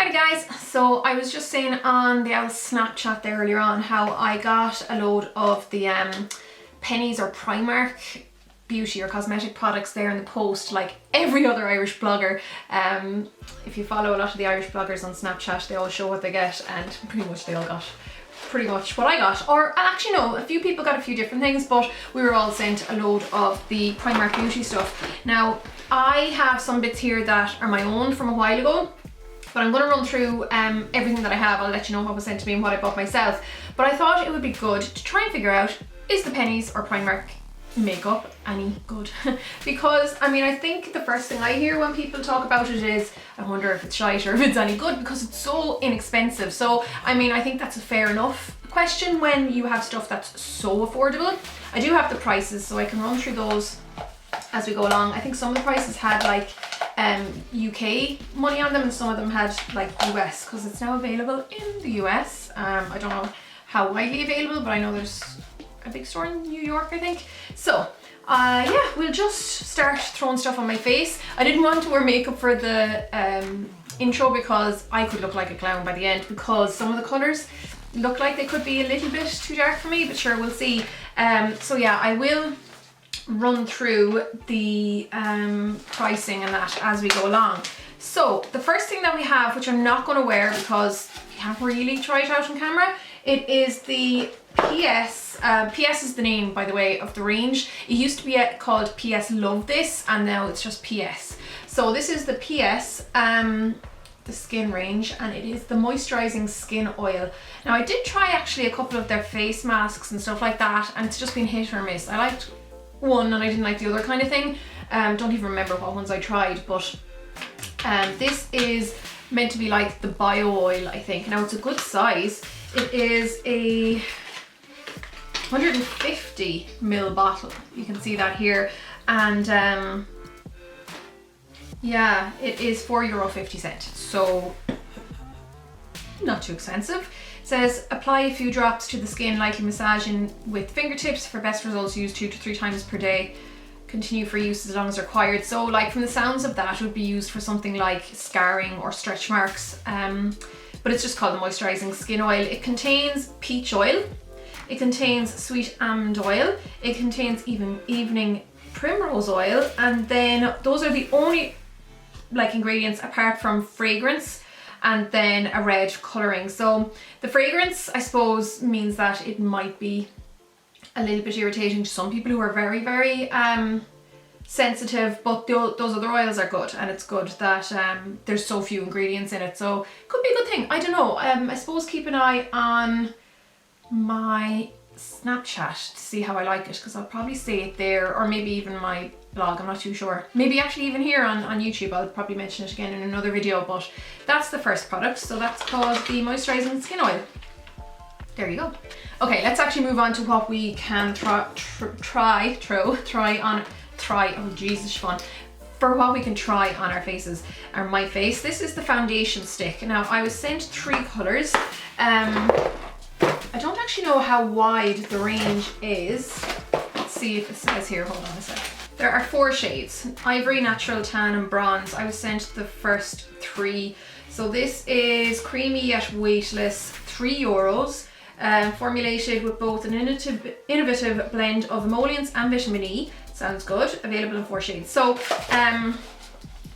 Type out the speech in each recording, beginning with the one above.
Hi guys, so I was just saying on the old Snapchat there earlier on how I got a load of the Penneys or Primark Beauty or cosmetic products there in the post, like every other Irish blogger. If you follow a lot of the Irish bloggers on Snapchat, they all show what they get, and pretty much they all got pretty much what I got. Or actually no, a few people got a few different things, but we were all sent a load of the Primark Beauty stuff. Now I have some bits here that are my own from a while ago, but I'm going to run through everything that I have. I'll let you know what was sent to me and what I bought myself. But I thought it would be good to try and figure out, is the Penneys or Primark makeup any good? Because I mean, I think the first thing I hear when people talk about it is, I wonder if it's shite or if it's any good, because it's so inexpensive. So I mean, I think that's a fair enough question when you have stuff that's so affordable. I do have the prices, so I can run through those as we go along. I think some of the prices had like UK money on them, and some of them had like US, because it's now available in the US. I don't know how widely available, but I know there's a big store in New York, I think. So yeah, we'll just start throwing stuff on my face. I didn't want to wear makeup for the intro because I could look like a clown by the end, because some of the colours look like they could be a little bit too dark for me, but sure, we'll see. So yeah, I will run through the pricing and that as we go along. So the first thing that we have, which I'm not going to wear because we can't really try it out on camera, it is the PS. PS is the name, by the way, of the range. It used to be called PS Love This, and now it's just PS. So this is the PS the skin range, and it is the moisturizing skin oil. Now I did try actually a couple of their face masks and stuff like that, and it's just been hit or miss. I liked one and I didn't like the other kind of thing. Don't even remember what ones I tried, but this is meant to be like the bio oil, I think. Now it's a good size. It is a 150 ml bottle. You can see that here, and yeah, it is €4.50, so not too expensive. It says apply a few drops to the skin, lightly massaging with fingertips. For best results, use 2 to 3 times per day. Continue for use as long as required. So like, from the sounds of that, it would be used for something like scarring or stretch marks, but it's just called the moisturizing skin oil. It contains peach oil, it contains sweet almond oil, it contains evening primrose oil, and then those are the only like ingredients apart from fragrance and then a red colouring. So the fragrance, I suppose, means that it might be a little bit irritating to some people who are very, very sensitive, but those other oils are good, and it's good that there's so few ingredients in it, so could be a good thing. I don't know. I suppose keep an eye on my Snapchat to see how I like it, because I'll probably say it there, or maybe even my blog, I'm not too sure. Maybe actually even here on YouTube, I'll probably mention it again in another video, but that's the first product. So that's called the moisturizing skin oil. There you go. Okay, let's actually move on to what we can try on what we can try on our faces, or my face. This is the foundation stick. Now I was sent 3 colours. I don't actually know how wide the range is. Let's see if it says here, hold on a sec. There are 4 shades: ivory, natural, tan and bronze. I was sent the first 3. So this is creamy yet weightless, €3. Formulated with both an innovative blend of emollients and vitamin E. Sounds good. Available in 4 shades. So I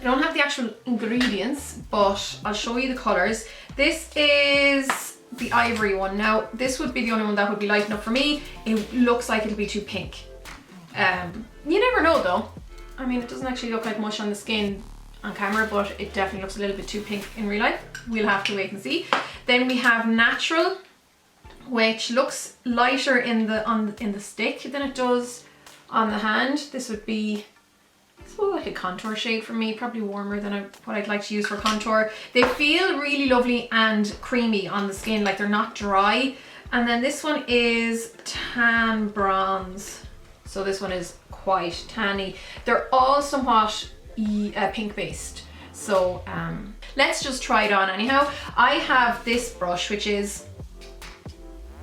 don't have the actual ingredients, but I'll show you the colours. This is the ivory one. Now this would be the only one that would be light enough for me. It looks like it'll be too pink. You never know though. I mean, it doesn't actually look like much on the skin on camera, but it definitely looks a little bit too pink in real life. We'll have to wait and see. Then we have natural, which looks lighter in the stick than it does on the hand. This would be, I suppose, like a contour shade for me, probably warmer than what I'd like to use for contour. They feel really lovely and creamy on the skin, like they're not dry. And then this one is tan bronze. So this one is quite tanny. They're all somewhat pink based. So let's just try it on anyhow. I have this brush, which is,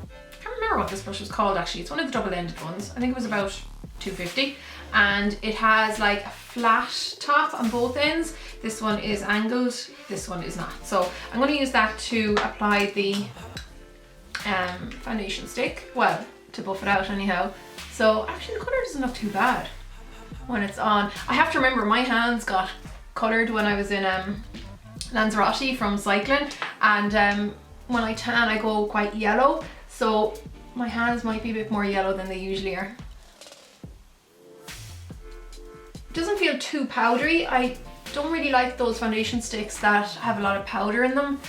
I can't remember what this brush was called actually. It's one of the double-ended ones. I think it was about $2.50, and it has like a flat top on both ends. This one is angled, this one is not. So I'm going to use that to apply the foundation stick. Well, to buff it out anyhow. So actually the colour doesn't look too bad when it's on. I have to remember my hands got coloured when I was in Lanzarote from cycling, and when I tan I go quite yellow, so my hands might be a bit more yellow than they usually are. It doesn't feel too powdery. I don't really like those foundation sticks that have a lot of powder in them.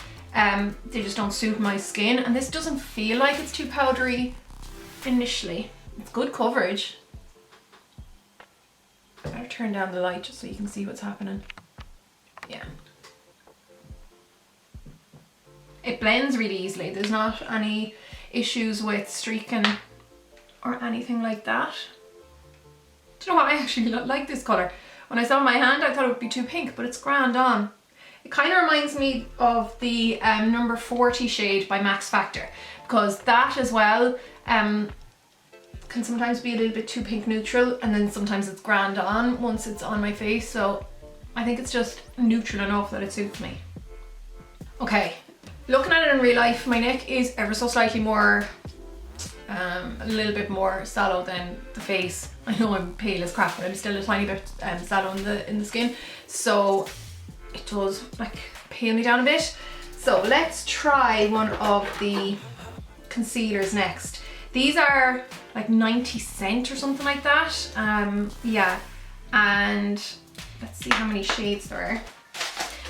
They just don't suit my skin, and this doesn't feel like it's too powdery initially. It's good coverage. I better turn down the light just so you can see what's happening. Yeah. It blends really easily. There's not any issues with streaking or anything like that. Do you know what? I actually like this colour. When I saw my hand I thought it would be too pink, but it's grand on. It kind of reminds me of the number 40 shade by Max Factor, because that as well can sometimes be a little bit too pink neutral, and then sometimes it's grand on once it's on my face. So I think it's just neutral enough that it suits me. Okay, looking at it in real life, my neck is ever so slightly more, a little bit more sallow than the face. I know I'm pale as crap, but I'm still a tiny bit sallow in the skin, so it does like pale me down a bit. So let's try one of the concealers next. These are like 90 cents or something like that. Yeah, and let's see how many shades there are.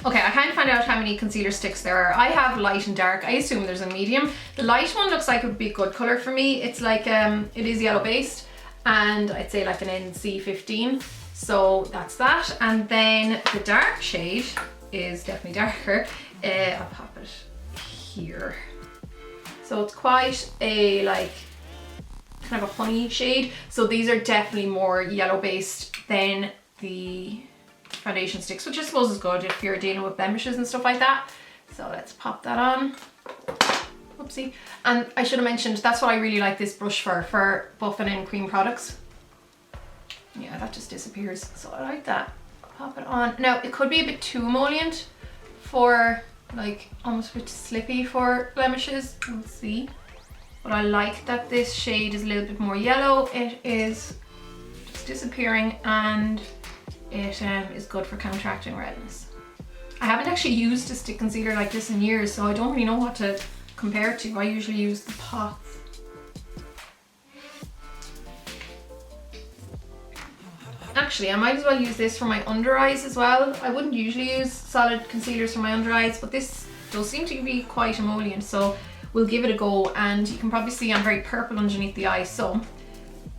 Okay, I can't find out how many concealer sticks there are. I have light and dark. I assume there's a medium. The light one looks like it would be a good colour for me. It's like, it is yellow based, and I'd say like an NC15. So that's that. And then the dark shade is definitely darker. I'll pop it here. So it's quite a like kind of a honey shade. So these are definitely more yellow based than the foundation sticks, which I suppose is good if you're dealing with blemishes and stuff like that. So let's pop that on. Oopsie. And I should have mentioned, that's what I really like this brush for buffing in cream products. Yeah, that just disappears. So I like that. Pop it on. Now it could be a bit too emollient for like almost a bit slippy for blemishes. We'll see. But I like that this shade is a little bit more yellow. It is just disappearing, and it is good for counteracting redness. I haven't actually used a stick concealer like this in years, so I don't really know what to compare it to. I usually use the pots. Actually, I might as well use this for my under eyes as well. I wouldn't usually use solid concealers for my under eyes, but this does seem to be quite emollient, so we'll give it a go. And you can probably see I'm very purple underneath the eye, so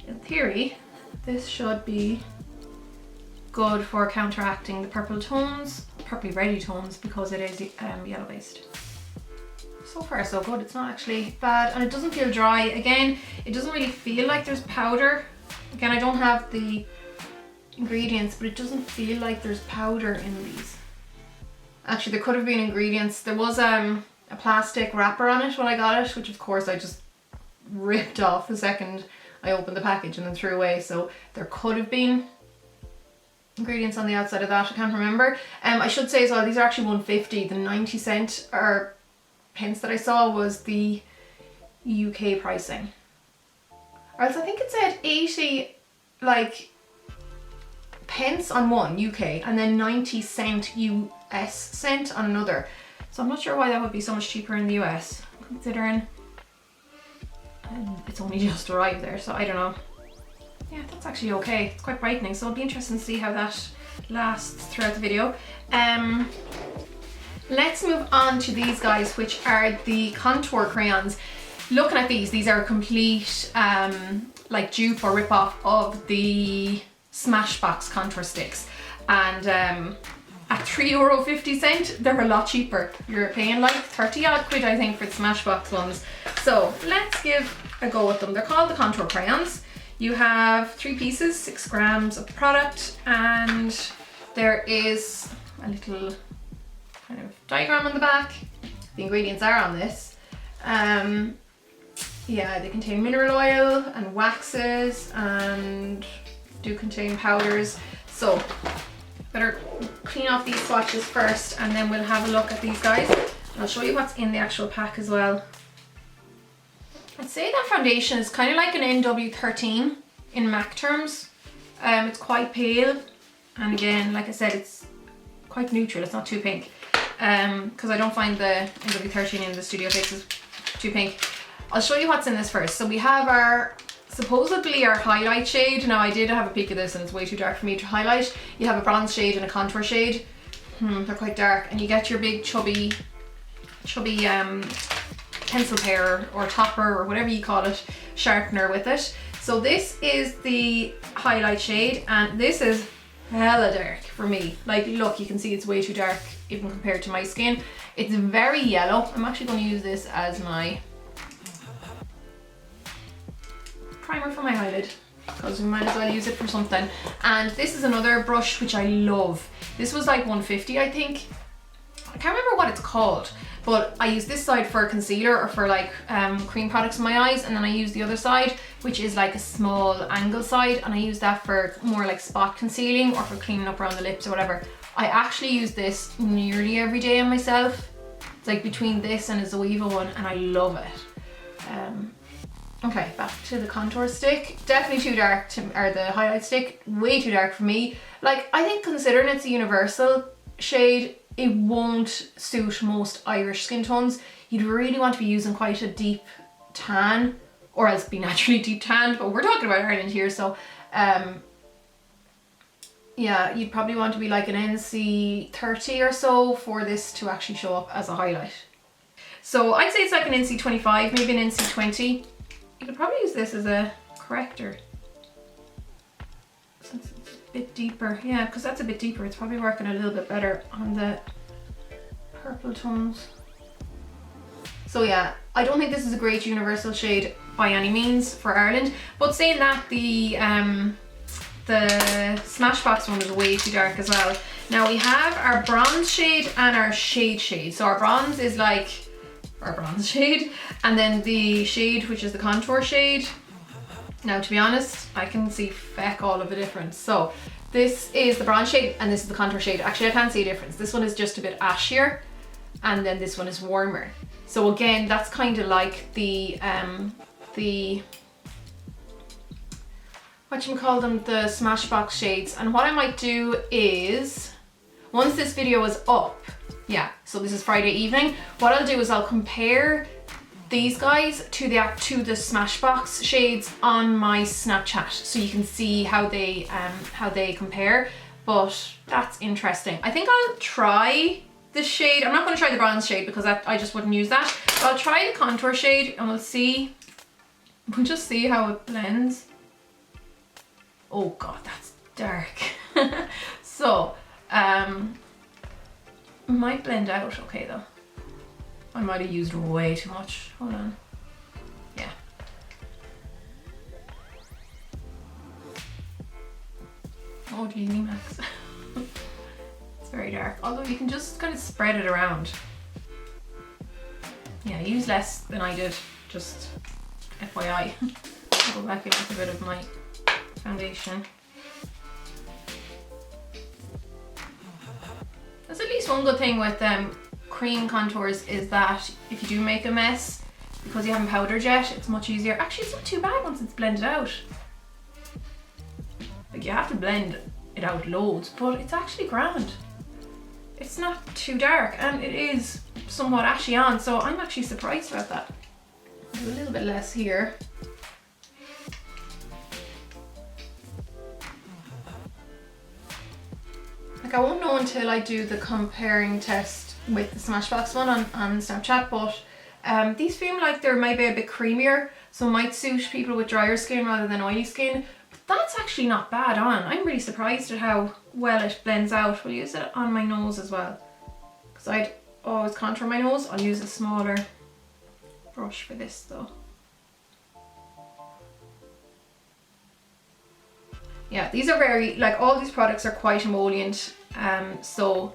in theory this should be good for counteracting the purple tones, purpley reddy tones, because it is yellow based. So far so good. It's not actually bad, and it doesn't feel dry. Again, it doesn't really feel like there's powder. Again, I don't have the ingredients, but it doesn't feel like there's powder in these. Actually, there could have been ingredients. There was a plastic wrapper on it when I got it, which of course I just ripped off the second I opened the package and then threw away. So there could have been ingredients on the outside of that. I can't remember. I should say as well, these are actually 150. The 90 cent or pence that I saw was the UK pricing. Or else I think it said 80 like pence on one UK, and then 90 cent US cent on another. So I'm not sure why that would be so much cheaper in the US, considering it's only just arrived there, so I don't know. Yeah, that's actually okay. It's quite brightening, so it'll be interesting to see how that lasts throughout the video. Let's move on to these guys, which are the contour crayons. Looking at these are a complete like dupe or rip-off of the Smashbox contour sticks, and at €3.50 they're a lot cheaper. You're paying like 30 odd quid I think for the Smashbox ones. So let's give a go with them. They're called the contour crayons. You have 3 pieces, 6 grams of product, and there is a little kind of diagram on the back. The ingredients are on this. Yeah, they contain mineral oil and waxes and do contain powders. So better clean off these swatches first and then we'll have a look at these guys. And I'll show you what's in the actual pack as well. I'd say that foundation is kind of like an NW13 in MAC terms. It's quite pale, and again, like I said, it's quite neutral, it's not too pink. Because I don't find the NW13 in the Studio Fixes too pink. I'll show you what's in this first. So we have our, supposedly our highlight shade. Now I did have a peek of this and it's way too dark for me to highlight. You have a bronze shade and a contour shade. They're quite dark, and you get your big chubby pencil pair or topper or whatever you call it, sharpener with it. So this is the highlight shade, and this is hella dark for me. Like, look, you can see it's way too dark even compared to my skin. It's very yellow. I'm actually going to use this as my primer for my eyelid, because we might as well use it for something. And this is another brush which I love. This was like $150, I think. I can't remember what it's called, but I use this side for concealer or for like cream products in my eyes, and then I use the other side, which is like a small angle side, and I use that for more like spot concealing or for cleaning up around the lips or whatever. I actually use this nearly every day on myself. It's like between this and a Zoeva one, and I love it. Okay, back to the contour stick. Definitely too dark, or the highlight stick, way too dark for me. Like, I think considering it's a universal shade, it won't suit most Irish skin tones. You'd really want to be using quite a deep tan, or else be naturally deep tanned, but we're talking about Ireland here, so yeah, you'd probably want to be like an NC 30 or so for this to actually show up as a highlight. So I'd say it's like an NC 25, maybe an NC 20. You could probably use this as a corrector, since it's a bit deeper. Yeah, because that's a bit deeper. It's probably working a little bit better on the purple tones. So yeah, I don't think this is a great universal shade by any means for Ireland. But saying that, the Smashbox one is way too dark as well. Now we have our bronze shade and our shade. So our bronze is like our bronze shade, and then the shade which is the contour shade. Now, to be honest, I can see feck all of the difference. So this is the bronze shade and this is the contour shade. Actually, I can't see a difference. This one is just a bit ashier, and then this one is warmer. So again, that's kind of like the whatchamacallit, the Smashbox shades. And what I might do is, once this video is up, yeah, so this is Friday evening, what I'll do is I'll compare these guys to the Smashbox shades on my Snapchat, so you can see how they compare. But that's interesting. I think I'll try this shade. I'm not going to try the bronze shade because I just wouldn't use that. But I'll try the contour shade and we'll see. We'll just see how it blends. Oh god, that's dark. So might blend out okay though. I might have used way too much. Hold on. Yeah. Oh, Genie Max. It's very dark. Although you can just kind of spread it around. Yeah, use less than I did. Just FYI. I'll go back in with a bit of my foundation. There's at least one good thing with cream contours is that if you do make a mess, because you haven't powdered yet, it's much easier. Actually, it's not too bad once it's blended out. Like, you have to blend it out loads, but it's actually grand. It's not too dark, and it is somewhat ashy on, so I'm actually surprised about that. Do a little bit less here. Like, I won't know until I do the comparing test with the Smashbox one on Snapchat, but these feel like they're maybe a bit creamier, so might suit people with drier skin rather than oily skin. But that's actually not bad on. I'm really surprised at how well it blends out. We'll use it on my nose as well, because I'd always contour my nose. I'll use a smaller brush for this though. Yeah, these are very, like, all these products are quite emollient, so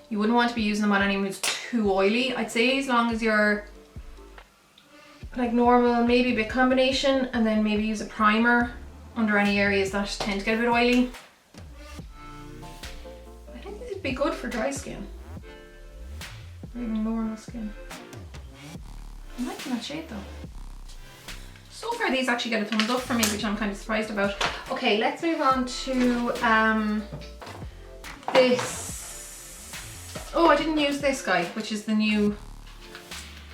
you wouldn't want to be using them on anyone who's too oily. I'd say as long as you're like normal, maybe a bit combination, and then maybe use a primer under any areas that tend to get a bit oily. be good for dry skin. Or even normal skin. I'm liking that shade though. So far these actually get a thumbs up for me, which I'm kind of surprised about. Okay, let's move on to this. Oh, I didn't use this guy, which is the new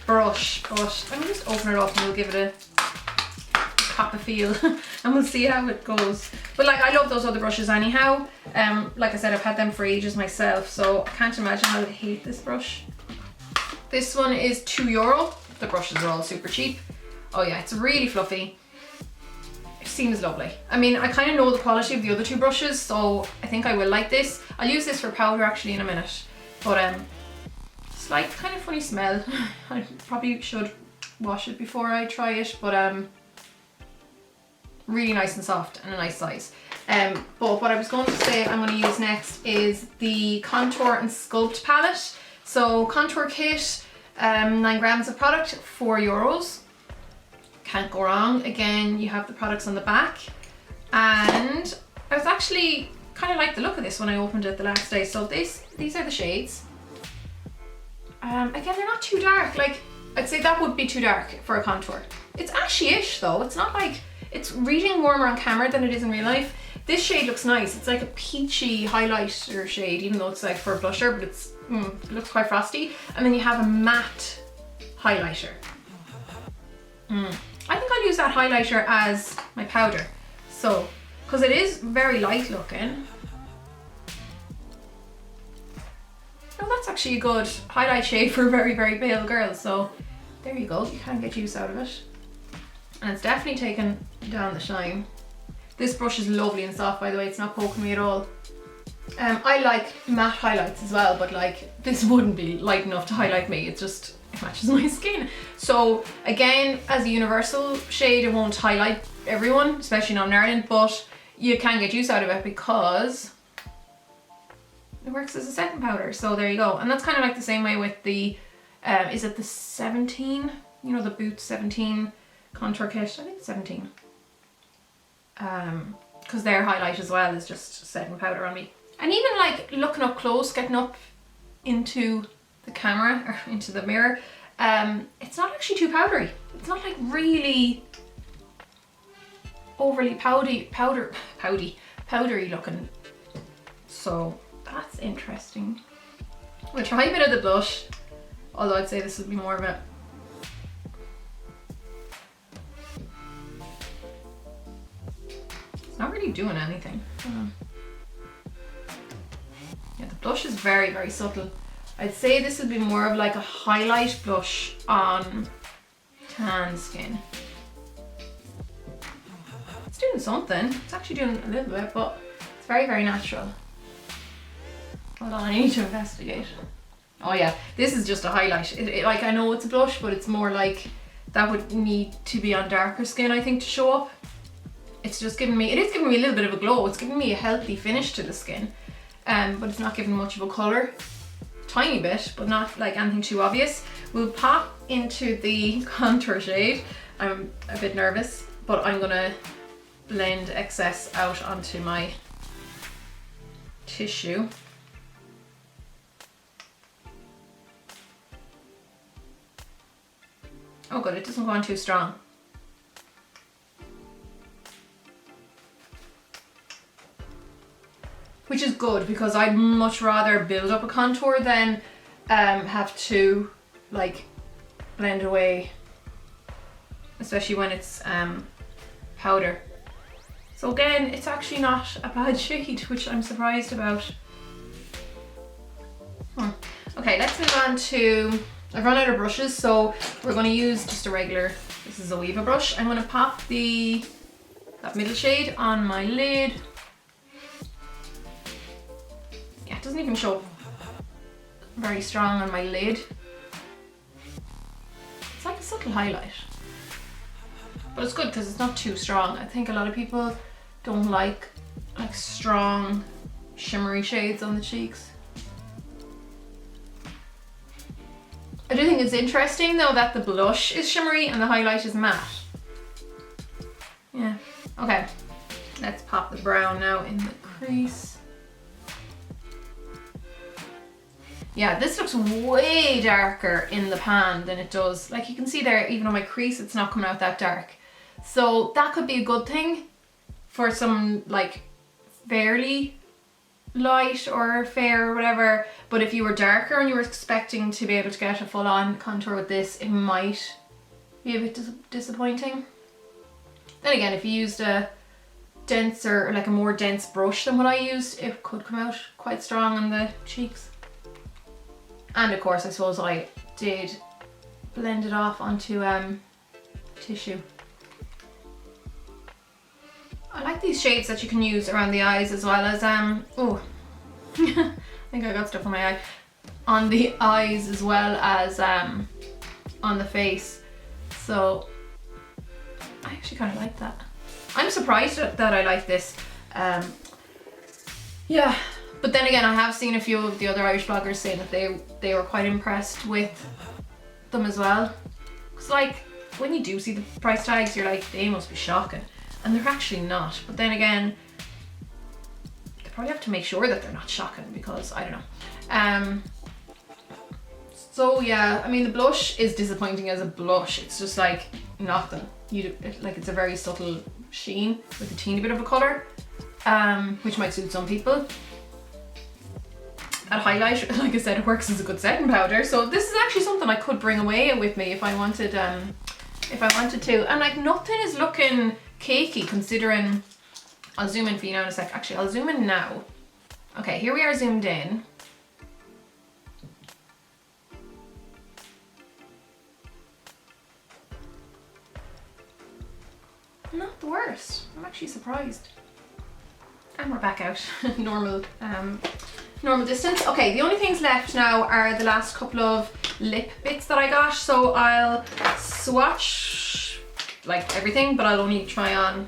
brush, but let me just open it up and we'll give it a pop a feel and we'll see how it goes. But like, I love those other brushes anyhow. Like I said, I've had them for ages myself, so I can't imagine I would hate this brush. This one is €2. The brushes are all super cheap. Oh yeah, it's really fluffy. It seems lovely. I mean, I kind of know the quality of the other two brushes, so I think I will like this. I'll use this for powder actually in a minute. But it's like kind of funny smell. I probably should wash it before I try it, but really nice and soft and a nice size. But what I was going to say I'm going to use next is the Contour and Sculpt palette. So contour kit, 9 grams of product, €4. Can't go wrong. Again, you have the products on the back, and I was actually kind of like the look of this when I opened it the last day. So these are the shades. Again, they're not too dark. Like, I'd say that would be too dark for a contour. It's ashy-ish though. It's not like, it's reading warmer on camera than it is in real life. This shade looks nice. It's like a peachy highlighter shade, even though it's like for a blusher, but it's it looks quite frosty. And then you have a matte highlighter. I think I'll use that highlighter as my powder. So, because it is very light looking. Oh, that's actually a good highlight shade for a very, very pale girl. So there you go, you can get use out of it. And it's definitely taken down the shine. This brush is lovely and soft, by the way, it's not poking me at all. I like matte highlights as well, but like this wouldn't be light enough to highlight me. It just, it matches my skin. So again, as a universal shade, it won't highlight everyone, especially not in Ireland, but you can get use out of it because it works as a setting powder. So there you go. And that's kind of like the same way with the, is it the 17? You know, the Boots 17 contour kit? I think it's 17. Because their highlight as well is just setting powder on me. And even like looking up close, getting up into the camera or into the mirror, it's not actually too powdery. It's not like really overly powdery looking. So that's interesting. We'll try a bit of the blush, although I'd say this would be more of a it's not really doing anything. Yeah, the blush is very, very subtle. I'd say this would be more of like a highlight blush on tan skin. It's doing something. It's actually doing a little bit, but it's very, very natural. Hold on, I need to investigate. Oh yeah, this is just a highlight. Like, I know it's a blush, but it's more like that would need to be on darker skin, I think, to show up. It's just giving me, it is giving me a little bit of a glow. It's giving me a healthy finish to the skin, but it's not giving much of a colour. Tiny bit, but not like anything too obvious. We'll pop into the contour shade. I'm a bit nervous, but I'm gonna blend excess out onto my tissue. Oh good, it doesn't go on too strong. Which is good, because I'd much rather build up a contour than have to like blend away, especially when it's powder. So again, it's actually not a bad shade, which I'm surprised about. Okay, let's move on to, I've run out of brushes, so we're going to use just a regular, this is a Weaver brush. I'm going to pop that middle shade on my lid. Yeah, it doesn't even show very strong on my lid. It's like a subtle highlight. But it's good because it's not too strong. I think a lot of people don't like strong shimmery shades on the cheeks. I do think it's interesting though that the blush is shimmery and the highlight is matte. Yeah, okay. Let's pop the brown now in the crease. Yeah, this looks way darker in the pan than it does. Like you can see there, even on my crease, it's not coming out that dark. So that could be a good thing for some like fairly light or fair or whatever. But if you were darker and you were expecting to be able to get a full on contour with this, it might be a bit disappointing. Then again, if you used a denser, or like a more dense brush than what I used, it could come out quite strong on the cheeks. And of course, I suppose I did blend it off onto tissue. I like these shades that you can use around the eyes as well as, oh, I think I got stuff on my eye. On the eyes as well as on the face. So I actually kind of like that. I'm surprised that I like this. Yeah, but then again, I have seen a few of the other Irish bloggers saying that they were quite impressed with them as well. Because like, when you do see the price tags, you're like, they must be shocking. And they're actually not. But then again, they probably have to make sure that they're not shocking because, I don't know. So yeah, I mean the blush is disappointing as a blush. It's just like nothing. Like it's a very subtle sheen with a teeny bit of a colour, which might suit some people. At highlight, like I said, it works as a good setting powder. So this is actually something I could bring away with me if I wanted to. And like nothing is looking cakey considering. I'll zoom in for you now in a sec. Actually, I'll zoom in now. Okay, here we are zoomed in. Not the worst. I'm actually surprised. And we're back out. normal distance. Okay, the only things left now are the last couple of lip bits that I got. So I'll swatch like everything, but I'll only try on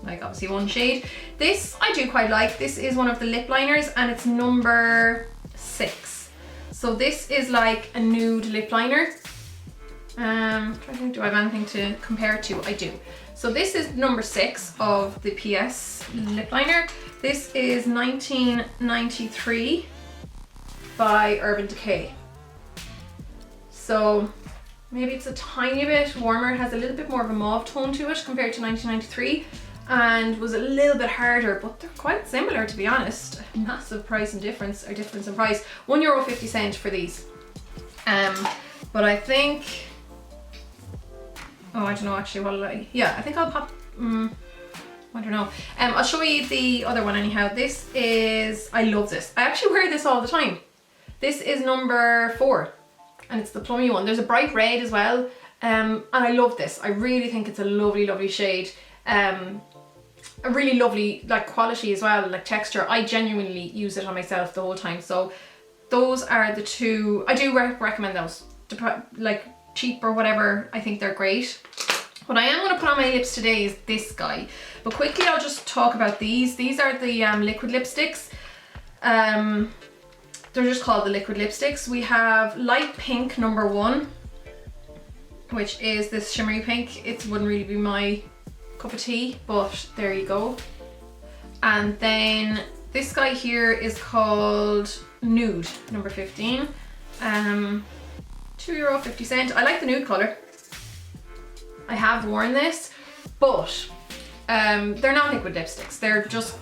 like obviously one shade. This I do quite like. This is one of the lip liners and it's number 6. So this is like a nude lip liner. Trying to think, do I have anything to compare it to? I do. So this is number 6 of the PS lip liner. This is 1993 by Urban Decay. So maybe it's a tiny bit warmer. It has a little bit more of a mauve tone to it compared to 1993 and was a little bit harder, but they're quite similar to be honest. Massive price and difference in price. €1.50 for these. But I think, oh, I don't know actually yeah, I think I'll pop, I don't know. I'll show you the other one anyhow. This is, I love this. I actually wear this all the time. This is number 4 and it's the plummy one. There's a bright red as well. And I love this. I really think it's a lovely, lovely shade. A really lovely like quality as well, like texture. I genuinely use it on myself the whole time. So those are the two, I do recommend those. Like cheap or whatever, I think they're great. What I am going to put on my lips today is this guy, but quickly I'll just talk about these. These are the liquid lipsticks. They're just called the liquid lipsticks. We have light pink number 1, which is this shimmery pink. It wouldn't really be my cup of tea, but there you go. And then this guy here is called Nude number 15. €2.50. I like the nude colour. I have worn this, but they're not liquid lipsticks. They're just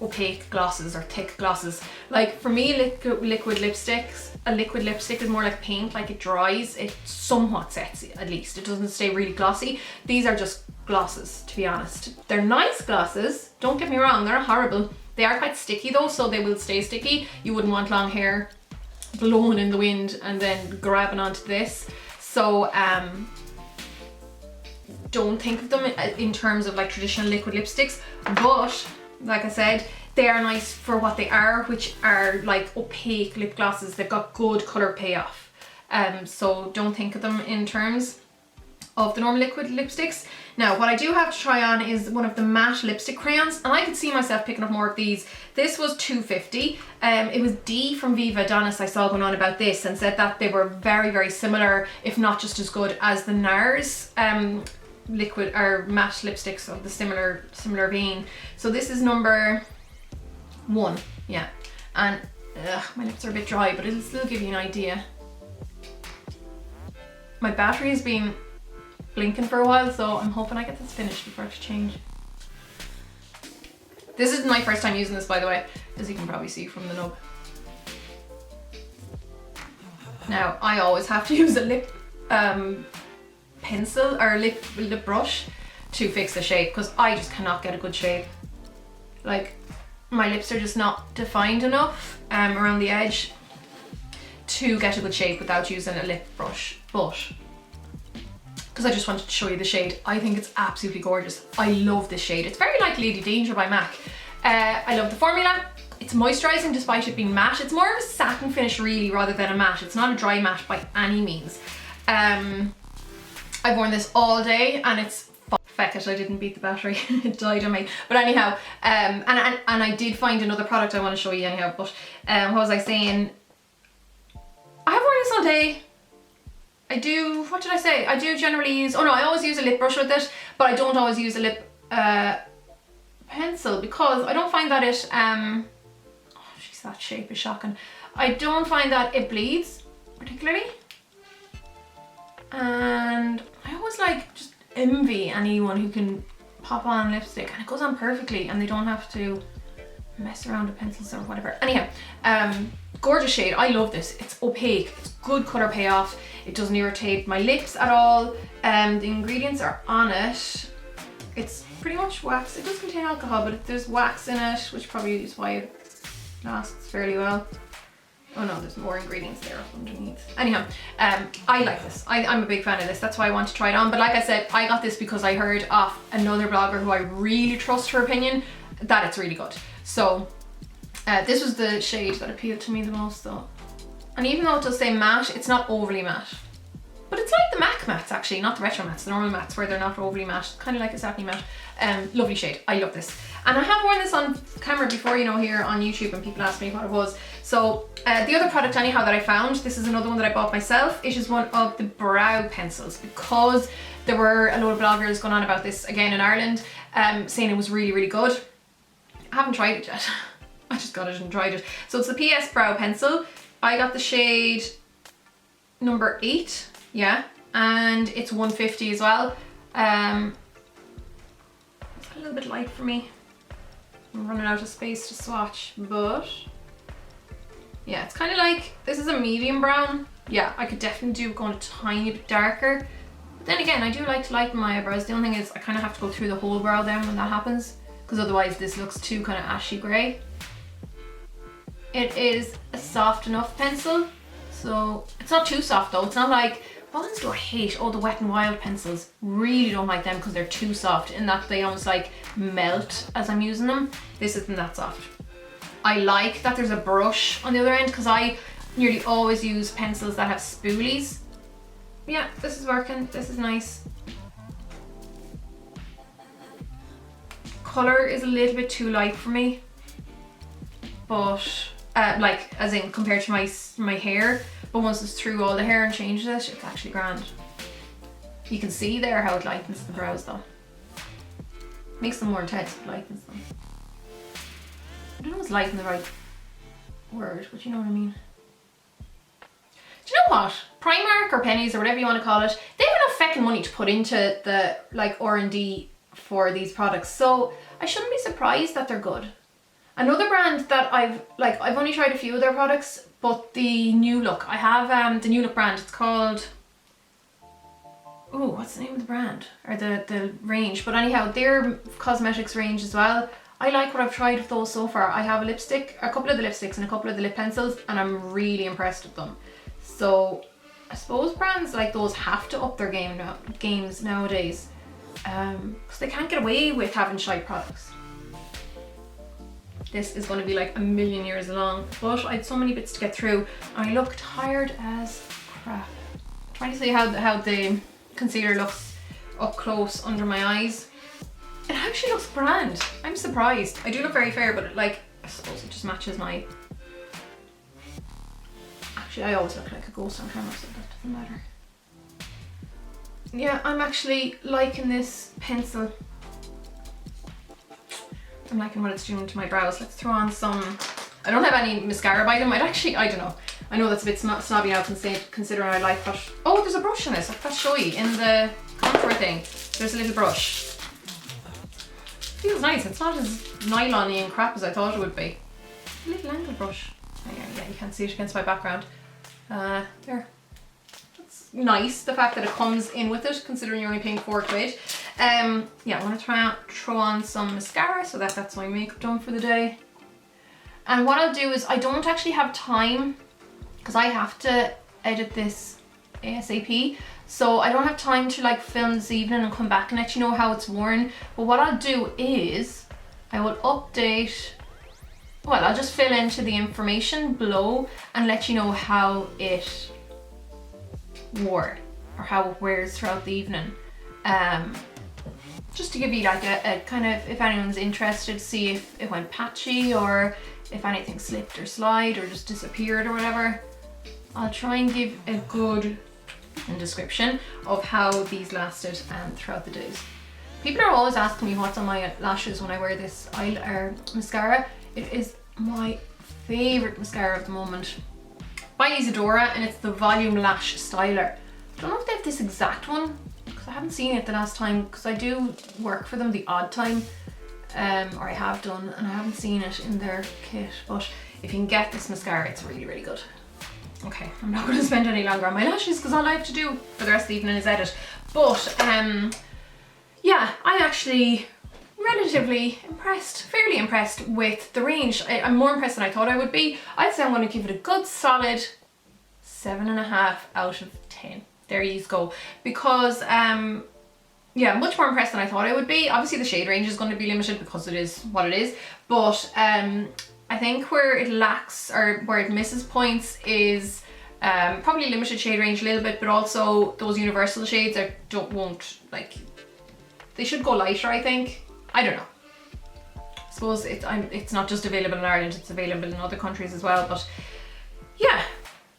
opaque glosses or thick glosses. Like for me, liquid lipsticks, a liquid lipstick is more like paint. Like it dries, it somewhat sets it, at least. It doesn't stay really glossy. These are just glosses, to be honest. They're nice glosses, don't get me wrong, they're not horrible. They are quite sticky though, so they will stay sticky. You wouldn't want long hair blowing in the wind and then grabbing onto this. So don't think of them in terms of like traditional liquid lipsticks, but like I said, they are nice for what they are, which are like opaque lip glosses. They've got good colour payoff. So don't think of them in terms of the normal liquid lipsticks. Now what I do have to try on is one of the matte lipstick crayons, and I could see myself picking up more of these. This was $2.50. It was Dee from Viva Adonis I saw going on about this and said that they were very, very similar, if not just as good as the NARS liquid or matte lipsticks of the similar vein. So this is number 1, yeah, and my lips are a bit dry, but it'll still give you an idea. My battery has been blinking for a while, so I'm hoping I get this finished before I have to change. This isn't my first time using this, by the way, as you can probably see from the nub. Now, I always have to use a lip pencil or lip brush to fix the shape, because I just cannot get a good shape. Like, my lips are just not defined enough around the edge to get a good shape without using a lip brush. But because I just wanted to show you the shade, I think it's absolutely gorgeous. I love this shade. It's very like Lady Danger by MAC. I love the formula. It's moisturising despite it being matte. It's more of a satin finish really rather than a matte. It's not a dry matte by any means. I've worn this all day and it's feck it, I didn't beat the battery. It died on me. But anyhow, and I did find another product I want to show you anyhow. But what was I saying? I have worn this all day. I do, what did I say? I do generally use, oh no, I always use a lip brush with it, but I don't always use a lip pencil because I don't find that it, oh jeez, that shape is shocking. I don't find that it bleeds particularly. And I always like just envy anyone who can pop on lipstick and it goes on perfectly and they don't have to mess around with pencils or whatever. Anyhow, gorgeous shade. I love this. It's opaque. It's good colour payoff. It doesn't irritate my lips at all. The ingredients are on it. It's pretty much wax. It does contain alcohol, but there's wax in it, which probably is why it lasts fairly well. Oh no, there's more ingredients there underneath. Anyhow, I like this. I'm a big fan of this. That's why I want to try it on. But like I said, I got this because I heard off another blogger who I really trust her opinion that it's really good. So this was the shade that appealed to me the most though. And even though it does say matte, it's not overly matte. But it's like the MAC mattes actually, not the retro mattes, the normal mattes where they're not overly matte. Kind of like a satiny matte. Lovely shade. I love this. And I have worn this on camera before, you know, here on YouTube, and people asked me what it was. So the other product anyhow that I found, this is another one that I bought myself. It is one of the brow pencils because there were a load of bloggers going on about this again in Ireland, saying it was really, really good. I haven't tried it yet. I just got it and tried it. So it's the PS Brow Pencil. I got the shade number 8, yeah, and it's 150 as well. It's a little bit light for me. I'm running out of space to swatch, but yeah, it's kind of like, this is a medium brown. Yeah, I could definitely do going a tiny bit darker. But then again, I do like to lighten my eyebrows. The only thing is I kind of have to go through the whole brow then when that happens, because otherwise this looks too kind of ashy grey. It is a soft enough pencil, so it's not too soft though. It's not like, what ones do I hate? Oh, the Wet n Wild pencils. Really don't like them because they're too soft in that they almost like melt as I'm using them. This isn't that soft. I like that there's a brush on the other end because I nearly always use pencils that have spoolies. Yeah, this is working. This is nice. Colour is a little bit too light for me, but like as in compared to my hair, but once it's through all the hair and changes it, it's actually grand. You can see there how it lightens the brows though. Makes them more intense, but lightens them. I don't know if it's lighten the right word, but you know what I mean. Do you know what? Primark or Penneys or whatever you want to call it, they have enough feckin' money to put into the like R&D for these products, so I shouldn't be surprised that they're good. Another brand that I've only tried a few of their products, but the New Look, I have the New Look brand. It's called, oh, what's the name of the brand or the range? But anyhow, their cosmetics range as well. I like what I've tried with those so far. I have a lipstick, a couple of the lipsticks and a couple of the lip pencils, and I'm really impressed with them. So I suppose brands like those have to up their games nowadays, because they can't get away with having shite products. This is going to be like a million years long, but I had so many bits to get through. I look tired as crap. I'm trying to see how the concealer looks up close under my eyes. It actually looks grand. I'm surprised. I do look very fair, but like, I suppose it just matches my... Actually, I always look like a ghost on camera, so that doesn't matter. Yeah, I'm actually liking this pencil. I'm liking what it's doing to my brows. Let's throw on some I don't have any mascara by them. I don't know. I know that's a bit snobby now considering I like that. Oh, there's a brush in this. I forgot to show you in the contour thing. There's a little brush. Feels nice. It's not as nylon-y and crap as I thought it would be. A little angle brush. Yeah, you can't see it against my background. There. That's nice, the fact that it comes in with it, considering you're only paying £4. Yeah, I'm gonna throw on some mascara so that's my makeup done for the day. And what I'll do is, I don't actually have time because I have to edit this ASAP. So I don't have time to like film this evening and come back and let you know how it's worn. But what I'll do is, I will update, well, I'll just fill into the information below and let you know how it wore, or how it wears throughout the evening. Just to give you like a kind of, if anyone's interested, see if it went patchy or if anything slipped or slide or just disappeared or whatever. I'll try and give a good description of how these lasted throughout the days. People are always asking me what's on my lashes when I wear this mascara. It is my favourite mascara at the moment by Isadora, and it's the Volume Lash Styler. I don't know if they have this exact one because I haven't seen it the last time, because I do work for them the odd time, or I have done, and I haven't seen it in their kit. But if you can get this mascara, it's really, really good. Okay, I'm not going to spend any longer on my lashes because all I have to do for the rest of the evening is edit. But yeah, I'm actually relatively impressed, fairly impressed with the range. I'm more impressed than I thought I would be. I'd say I'm going to give it a good solid 7.5 out of 10. There you go. Because yeah, much more impressed than I thought I would be. Obviously the shade range is going to be limited because it is what it is, but I think where it lacks, or where it misses points, is probably limited shade range a little bit, but also those universal shades won't like, they should go lighter, I think. I don't know. I suppose it's not just available in Ireland, it's available in other countries as well, but yeah,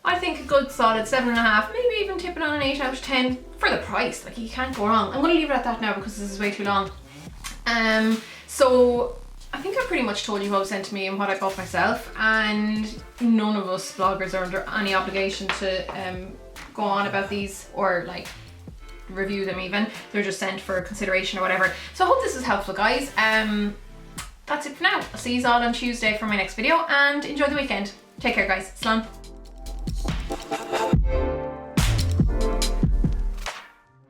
I think a good solid 7.5, maybe even tipping on an 8 out of 10 for the price. Like, you can't go wrong. I'm going to leave it at that now because this is way too long. So I think I pretty much told you what was sent to me and what I bought myself, and none of us bloggers are under any obligation to go on about these or like review them even. They're just sent for consideration or whatever. So I hope this is helpful, guys. That's it for now. I'll see you all on Tuesday for my next video, and enjoy the weekend. Take care, guys. Slán.